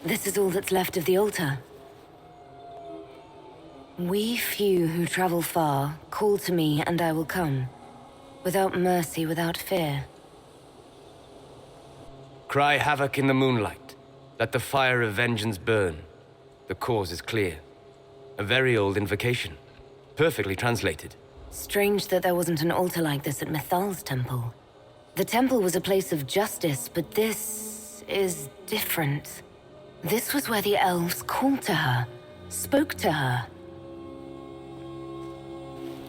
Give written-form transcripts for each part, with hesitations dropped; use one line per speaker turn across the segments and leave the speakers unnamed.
This is all that's left of the altar. We few who travel far, call to me and I will come. Without mercy, without fear.
Cry havoc in the moonlight. Let the fire of vengeance burn. The cause is clear. A very old invocation. Perfectly translated.
Strange that there wasn't an altar like this at Mythal's temple. The temple was a place of justice, but this is different. This was where the elves called to her, spoke to her.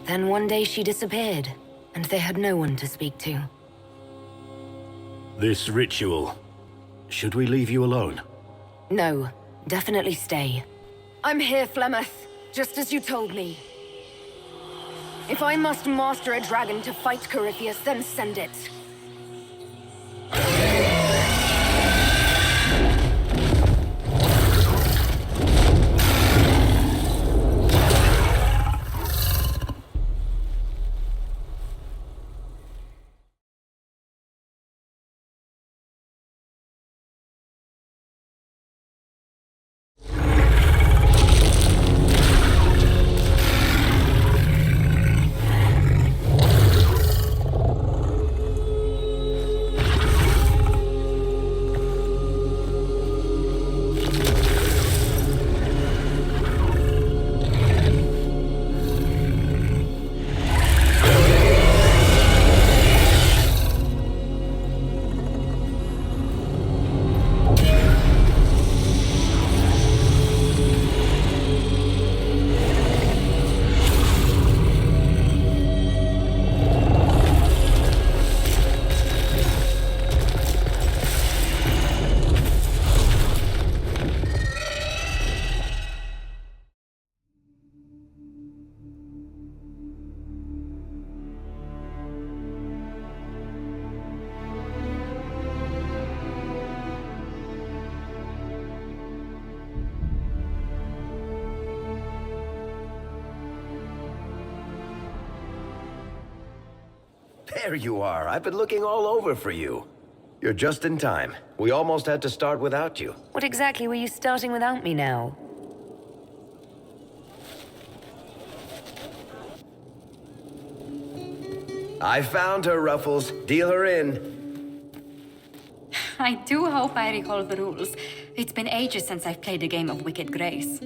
Then one day she disappeared, and they had no one to speak to.
This ritual... should we leave you alone?
No, definitely stay. I'm here, Flemeth, just as you told me. If I must master a dragon to fight Corypheus, then send it.
There you are. I've been looking all over for you. You're just in time. We almost had to start without you.
What exactly were you starting without me now?
I found her, Ruffles. Deal her in.
I do hope I recall the rules. It's been ages since I've played a game of Wicked Grace.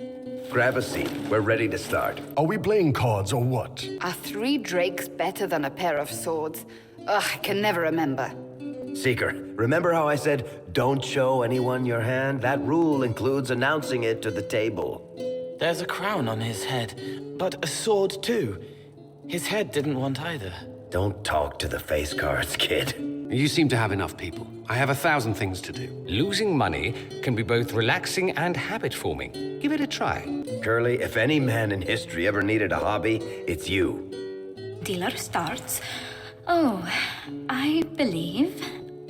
Grab a seat. We're ready to start.
Are we playing cards or what?
Are 3 drakes better than a pair of swords? Ugh, I can never remember.
Seeker, remember how I said, don't show anyone your hand? That rule includes announcing it to the table.
There's a crown on his head, but a sword too. His head didn't want either.
Don't talk to the face cards, kid.
You seem to have enough people. I have 1,000 things to do. Losing money can be both relaxing and habit-forming. Give it a try.
Curly, if any man in history ever needed a hobby, it's you.
Dealer starts. Oh, I believe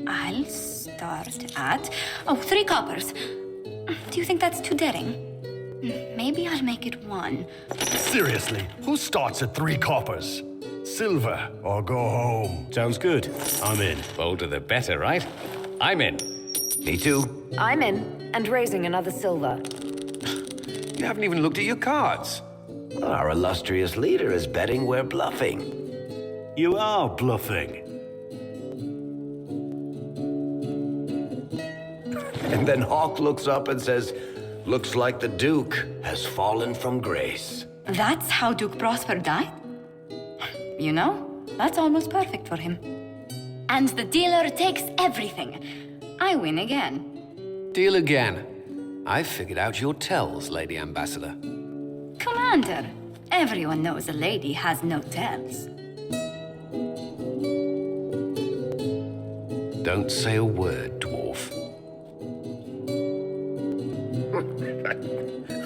I'll start at... 3 coppers. Do you think that's too daring? Maybe I'll make it 1.
Seriously, who starts at 3 coppers? Silver or go home?
Sounds good. I'm in.
Bolder the better, right? I'm in.
Me too.
I'm in, and raising another silver.
You haven't even looked at your cards.
Our illustrious leader is betting we're bluffing.
You are bluffing.
And then Hawk looks up and says, looks like the Duke has fallen from grace.
That's how Duke Prosper died? You know, that's almost perfect for him. And the dealer takes everything. I win again.
Deal again. I've figured out your tells, Lady Ambassador.
Commander, everyone knows a lady has no tells.
Don't say a word, dwarf.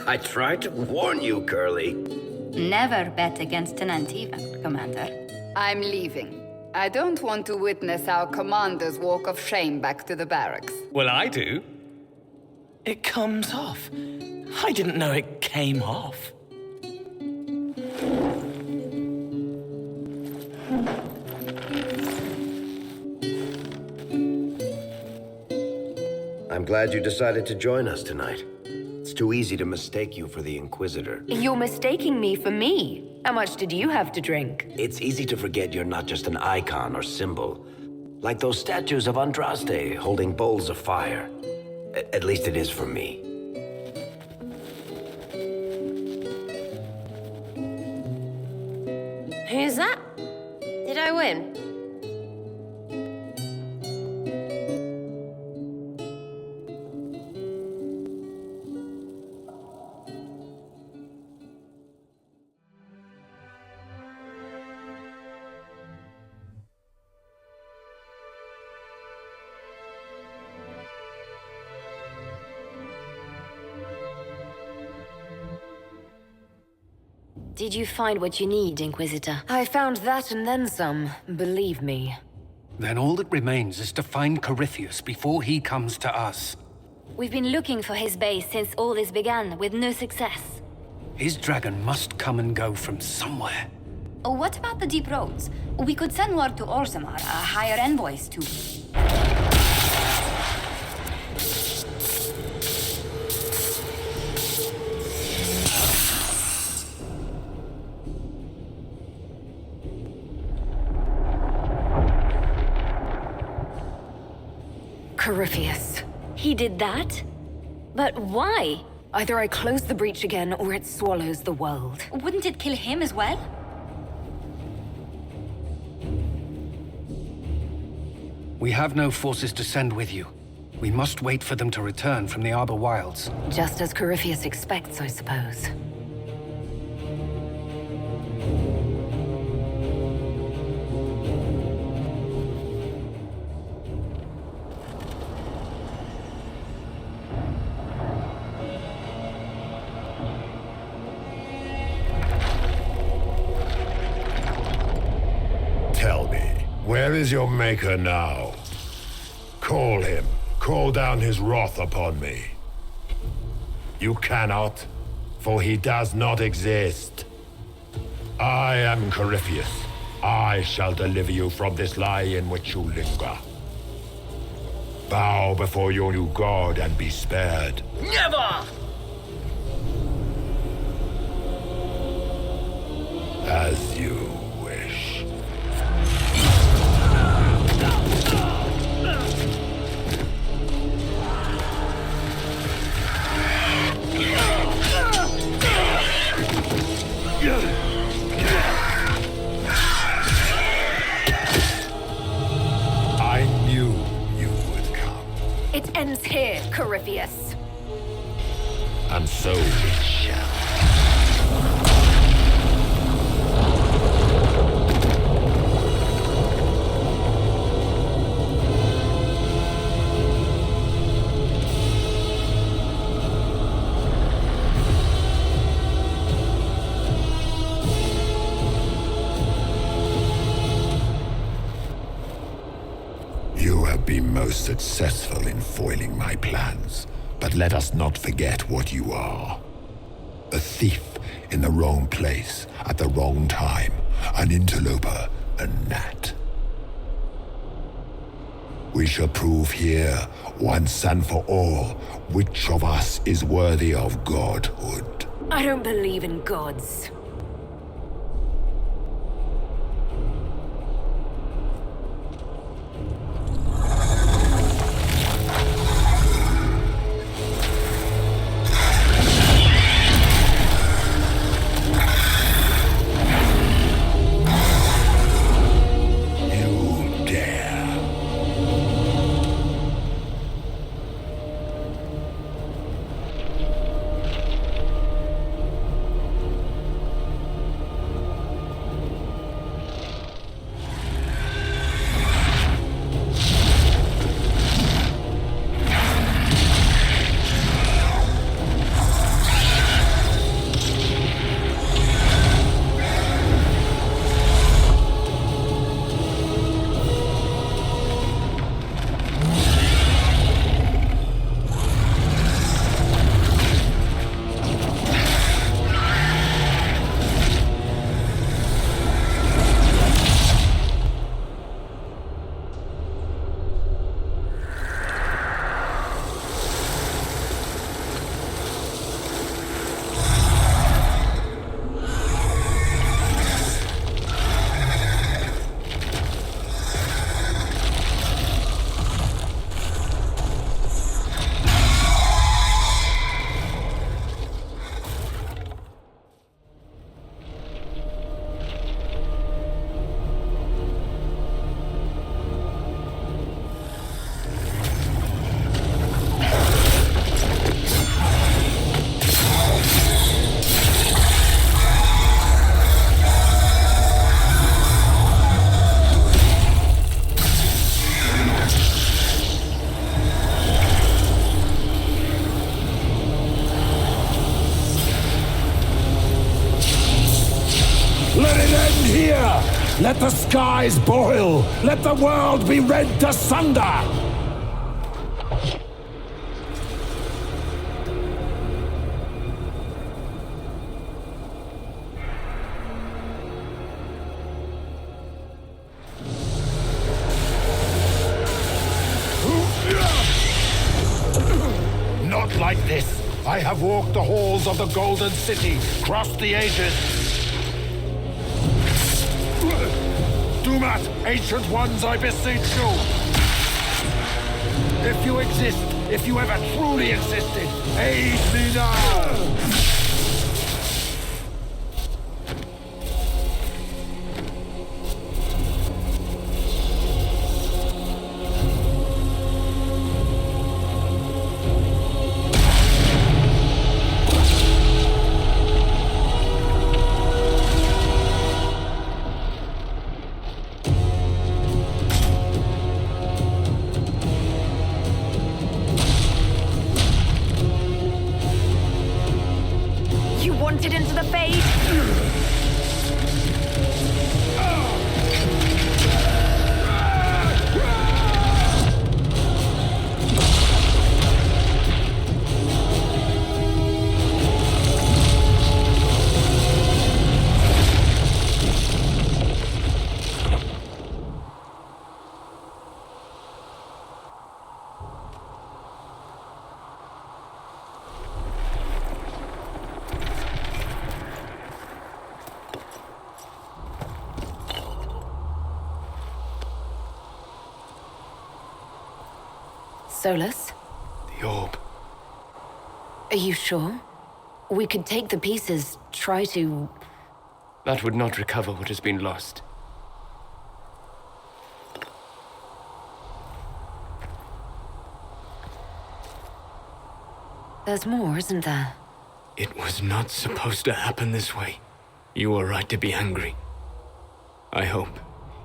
I tried to warn you, Curly.
Never bet against an Antivan, Commander.
I'm leaving. I don't want to witness our commander's walk of shame back to the barracks.
Well, I do.
It comes off. I didn't know it came off.
I'm glad you decided to join us tonight. It's too easy to mistake you for the Inquisitor.
You're mistaking me for me. How much did you have to drink?
It's easy to forget you're not just an icon or symbol. Like those statues of Andraste holding bowls of fire. At least it is for me.
Who's that? Did I win?
Did you find what you need, Inquisitor? I found that and then some, believe me.
Then all that remains is to find Corypheus before he comes to us.
We've been looking for his base since all this began, with no success.
His dragon must come and go from somewhere.
Oh, what about the deep roads? We could send word to Orzammar, hire envoys to...
Corypheus. He did that? But why? Either I close the breach again, or it swallows the world.
Wouldn't it kill him as well?
We have no forces to send with you. We must wait for them to return from the Arbor Wilds.
Just as Corypheus expects, I suppose.
Tell me, where is your maker now? Call him. Call down his wrath upon me. You cannot, for he does not exist. I am Corypheus. I shall deliver you from this lie in which you linger. Bow before your new god and be spared.
Never!
As you wish. I knew you would come.
It ends here, Corypheus.
And so it shall. You have been most successful in foiling my plans, but let us not forget what you are. A thief in the wrong place at the wrong time, an interloper, a gnat. We shall prove here, once and for all, which of us is worthy of godhood.
I don't believe in gods.
You dare. Let the skies boil! Let the world be rent asunder! Not like this! I have walked the halls of the Golden City, crossed the ages. Dumat, ancient ones, I beseech you! If you exist, if you ever truly existed, aid me now!
Into the fade. Solus?
The orb.
Are you sure? We could take the pieces, try to...
That would not recover what has been lost.
There's more, isn't there?
It was not supposed to happen this way. You were right to be angry. I hope,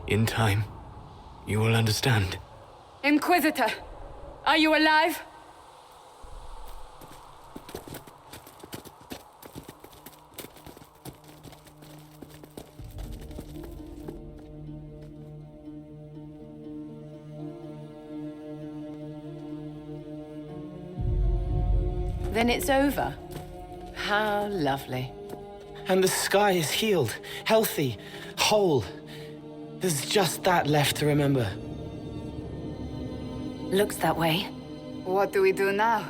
in time, you will understand.
Inquisitor, are you alive?
Then it's over. How lovely.
And the sky is healed, healthy, whole. There's just that left to remember.
Looks that way.
What do we do now?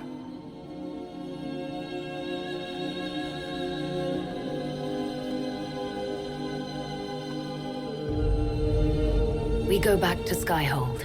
We go back to Skyhold.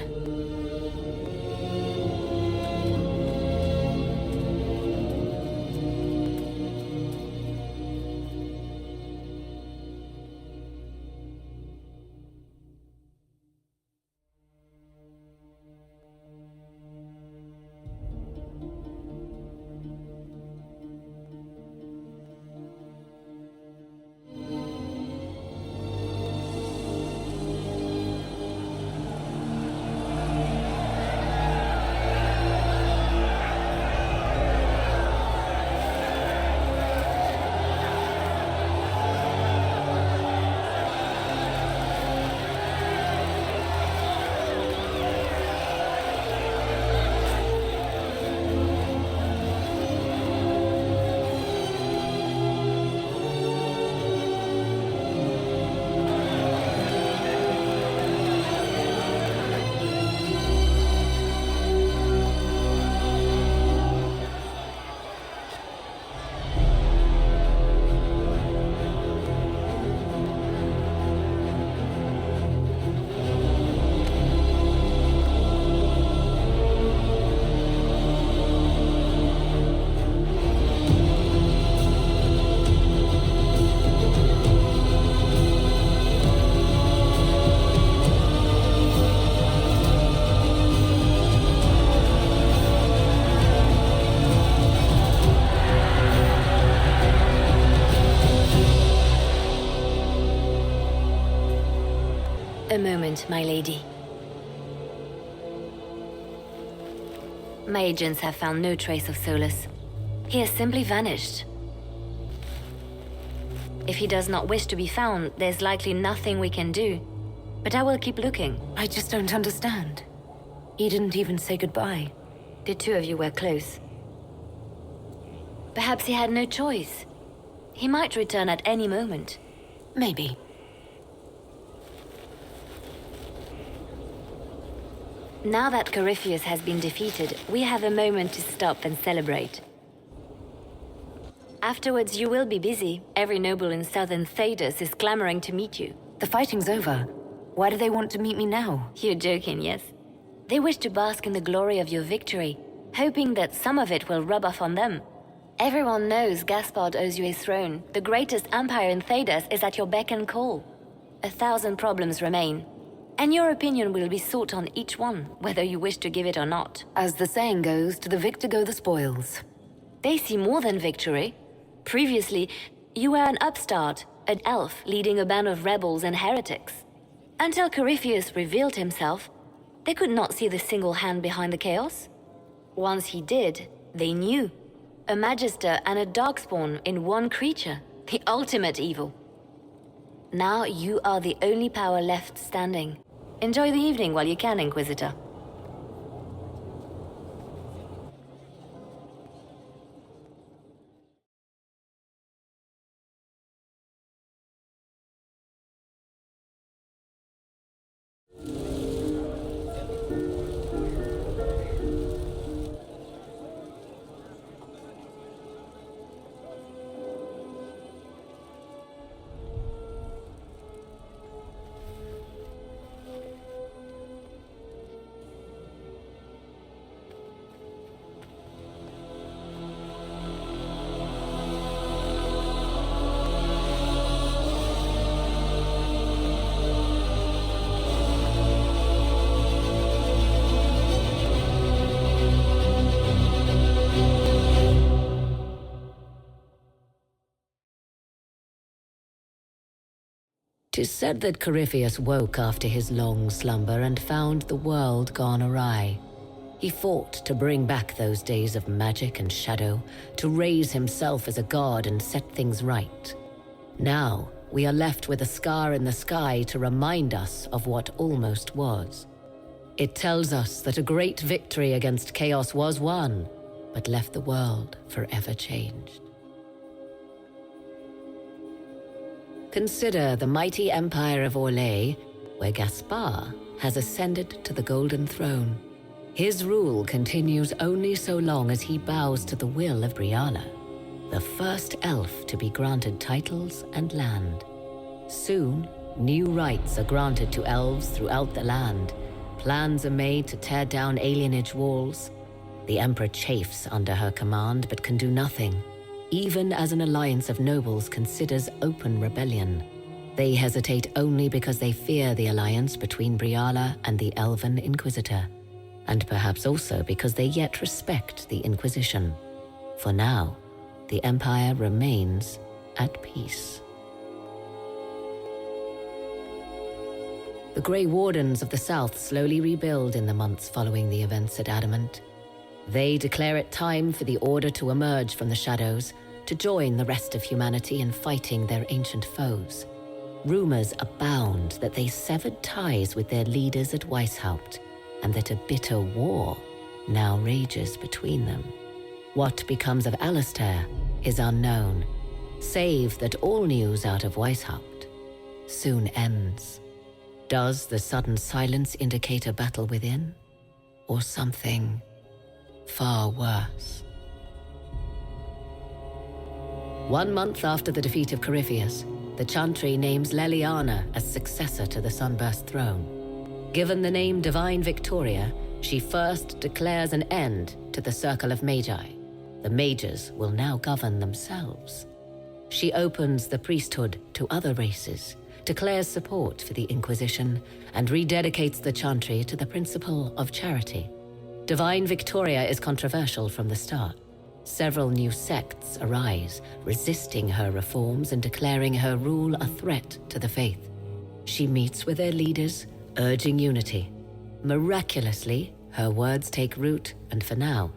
A moment, my lady. My agents have found no trace of Solus. He has simply vanished. If he does not wish to be found, there's likely nothing we can do. But I will keep looking. I just don't understand. He didn't even say goodbye. The two of you were close. Perhaps he had no choice. He might return at any moment. Maybe. Now that Corypheus has been defeated, we have a moment to stop and celebrate. Afterwards, you will be busy. Every noble in southern Thedas is clamoring to meet you. The fighting's over. Why do they want to meet me now? You're joking, yes? They wish to bask in the glory of your victory, hoping that some of it will rub off on them. Everyone knows Gaspard owes you a throne. The greatest empire in Thedas is at your beck and call. 1,000 problems remain, and your opinion will be sought on each one, whether you wish to give it or not. As the saying goes, to the victor go the spoils. They see more than victory. Previously, you were an upstart, an elf leading a band of rebels and heretics. Until Corypheus revealed himself, they could not see the single hand behind the chaos. Once he did, they knew. A Magister and a Darkspawn in one creature, the ultimate evil. Now you are the only power left standing. Enjoy the evening while you can, Inquisitor. Tis said that Corypheus woke after his long slumber and found the world gone awry. He fought to bring back those days of magic and shadow, to raise himself as a god and set things right. Now, we are left with a scar in the sky to remind us of what almost was. It tells us that a great victory against chaos was won, but left the world forever changed. Consider the mighty empire of Orlais, where Gaspard has ascended to the Golden Throne. His rule continues only so long as he bows to the will of Brianna, the first elf to be granted titles and land. Soon, new rights are granted to elves throughout the land. Plans are made to tear down alienage walls. The Emperor chafes under her command but can do nothing, even as an alliance of nobles considers open rebellion. They hesitate only because they fear the alliance between Briala and the Elven Inquisitor, and perhaps also because they yet respect the Inquisition. For now, the Empire remains at peace. The Grey Wardens of the South slowly rebuild in the months following the events at Adamant. They declare it time for the Order to emerge from the shadows, to join the rest of humanity in fighting their ancient foes. Rumors abound that they severed ties with their leaders at Weishaupt, and that a bitter war now rages between them. What becomes of Alistair is unknown, save that all news out of Weishaupt soon ends. Does the sudden silence indicate a battle within, or something far worse? 1 month after the defeat of Corypheus, the Chantry names Leliana as successor to the Sunburst throne. Given the name Divine Victoria, she first declares an end to the Circle of Magi. The mages will now govern themselves. She opens the priesthood to other races, declares support for the Inquisition, and rededicates the Chantry to the principle of charity. Divine Victoria is controversial from the start. Several new sects arise, resisting her reforms and declaring her rule a threat to the faith. She meets with their leaders, urging unity. Miraculously, her words take root, and for now,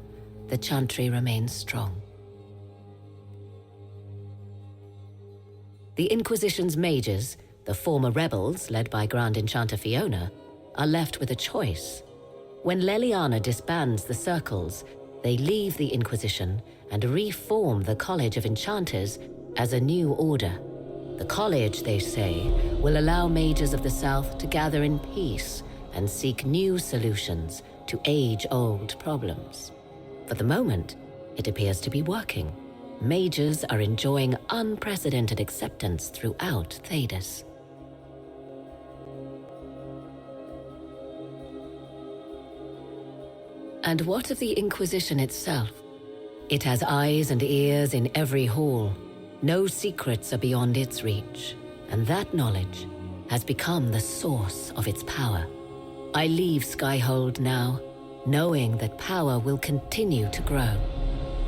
the Chantry remains strong. The Inquisition's mages,
The former rebels, led by Grand Enchanter Fiona, are left with a choice. When Leliana disbands the circles, they leave the Inquisition and reform the College of Enchanters as a new order. The college, they say, will allow mages of the South to gather in peace and seek new solutions to age-old problems. For the moment, it appears to be working. Mages are enjoying unprecedented acceptance throughout Thedas. And what of the Inquisition itself? It has eyes and ears in every hall. No secrets are beyond its reach, and that knowledge has become the source of its power. I leave Skyhold now, knowing that power will continue to grow.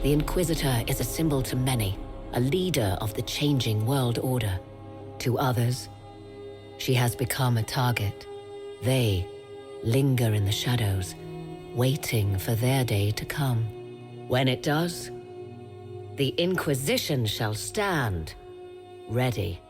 The Inquisitor is a symbol to many, a leader of the changing world order. To others, she has become a target. They linger in the shadows, waiting for their day to come. When it does, the Inquisition shall stand, ready.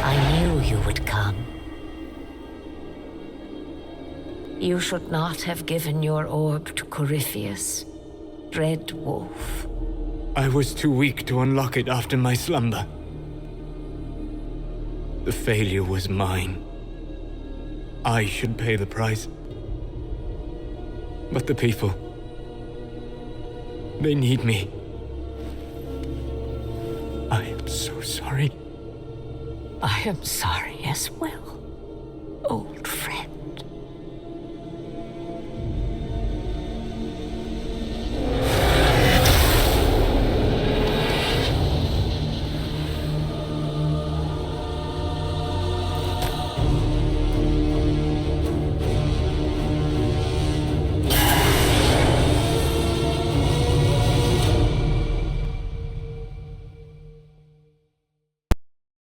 I knew you would come. You should not have given your orb to Corypheus, Red Wolf.
I was too weak to unlock it after my slumber. The failure was mine. I should pay the price. But the people, they need me. I am so sorry.
I am sorry as well.